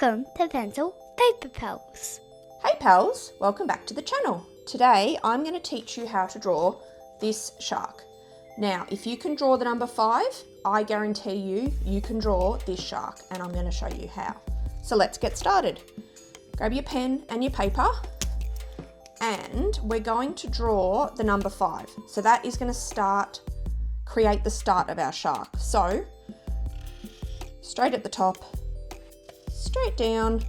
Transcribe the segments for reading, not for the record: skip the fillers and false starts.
Welcome to Pencil Paper Pals. Hey pals, welcome back to the channel. Today I'm going to teach you how to draw this shark. Now if you can draw the number 5, I guarantee you can draw this shark, and I'm going to show you how. So let's get started. Grab your pen and your paper, and we're going to draw the number 5. So that is going to create the start of our shark. So straight at the top, straight down,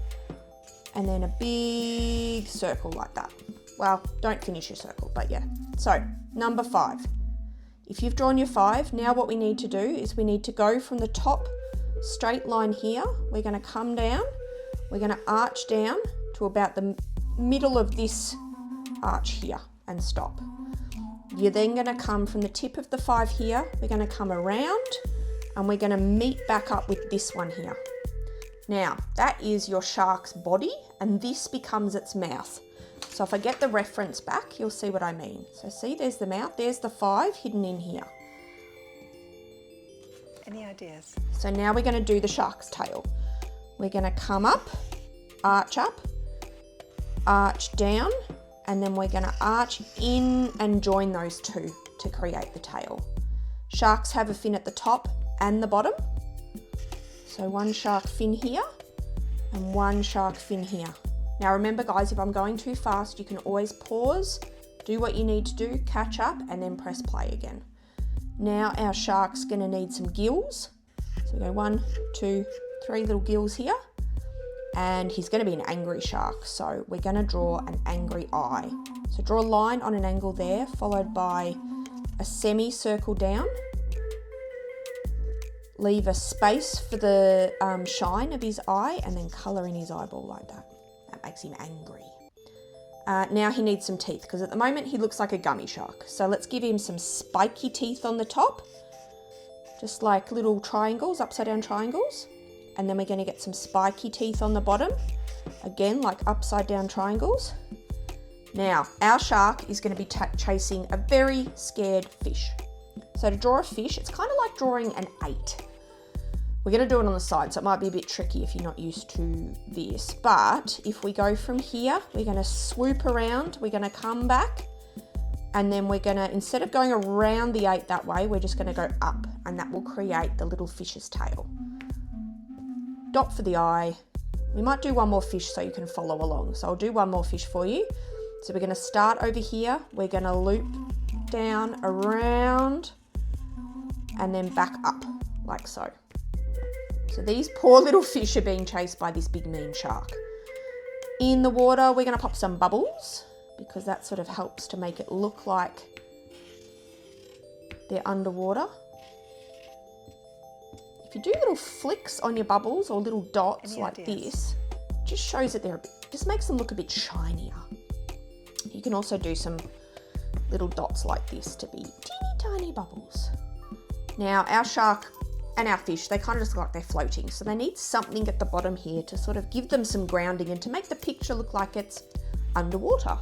and then a big circle like that. Well, don't finish your circle, but yeah. So number 5. If you've drawn your 5, now what we need to do is we need to go from the top straight line here. We're going to come down, we're going to arch down to about the middle of this arch here and stop. You're then going to come from the tip of the 5 here, we're going to come around and we're going to meet back up with this one here. Now that is your shark's body, and this becomes its mouth. So if I get the reference back, you'll see what I mean. So see, there's the mouth, there's the 5 hidden in here. Any ideas? So now we're going to do the shark's tail. We're going to come up, arch down, and then we're going to arch in and join those two to create the tail. Sharks have a fin at the top and the bottom. So one shark fin here and one shark fin here. Now remember guys, if I'm going too fast, you can always pause, do what you need to do, catch up, and then press play again. Now our shark's going to need some gills. So we go 1, 2, 3 little gills here. And he's going to be an angry shark. So we're going to draw an angry eye. So draw a line on an angle there, followed by a semicircle down. Leave a space for the shine of his eye, and then colour in his eyeball like that. That makes him angry. Now he needs some teeth, because at the moment he looks like a gummy shark. So let's give him some spiky teeth on the top, just like little triangles, upside down triangles. And then we're going to get some spiky teeth on the bottom, again like upside down triangles. Now our shark is going to be chasing a very scared fish. So to draw a fish, it's kind of like drawing an 8. We're going to do it on the side, so it might be a bit tricky if you're not used to this. But if we go from here, we're going to swoop around, we're going to come back, and then we're going to, instead of going around the 8 that way, we're just going to go up, and that will create the little fish's tail. Dot for the eye. We might do one more fish so you can follow along. So I'll do one more fish for you. So we're going to start over here, we're going to loop down, around, and then back up, like so. So these poor little fish are being chased by this big mean shark. In the water, we're going to pop some bubbles, because that sort of helps to make it look like they're underwater. If you do little flicks on your bubbles or little dots like this, it just shows that just makes them look a bit shinier. You can also do some little dots like this to be teeny tiny bubbles. Now our shark and our fish, they kind of just look like they're floating, so they need something at the bottom here to sort of give them some grounding and to make the picture look like it's underwater.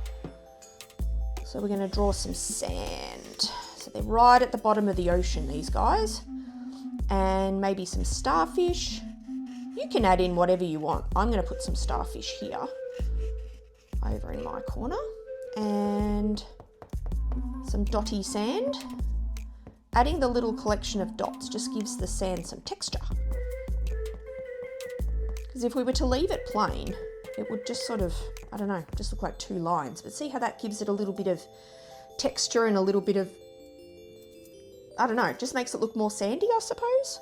So we're going to draw some sand. So they're right at the bottom of the ocean, these guys, and maybe some starfish. You can add in whatever you want. I'm going to put some starfish here over in my corner, and some dotty sand. Adding the little collection of dots just gives the sand some texture. Because if we were to leave it plain, it would just sort of, I don't know, just look like 2 lines. But see how that gives it a little bit of texture and a little bit of, I don't know, it just makes it look more sandy, I suppose.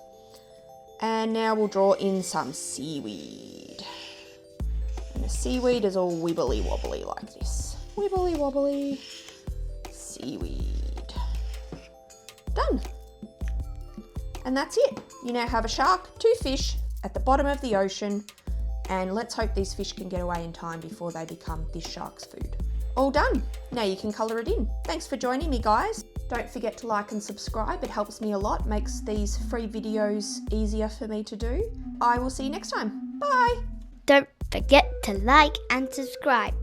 And now we'll draw in some seaweed. And the seaweed is all wibbly wobbly like this. Wibbly wobbly seaweed. Done. And that's it. You now have a shark, 2 fish at the bottom of the ocean, and let's hope these fish can get away in time before they become this shark's food. All done. Now you can colour it in. Thanks for joining me, guys. Don't forget to like and subscribe. It helps me a lot, makes these free videos easier for me to do. I will see you next time. Bye. Don't forget to like and subscribe.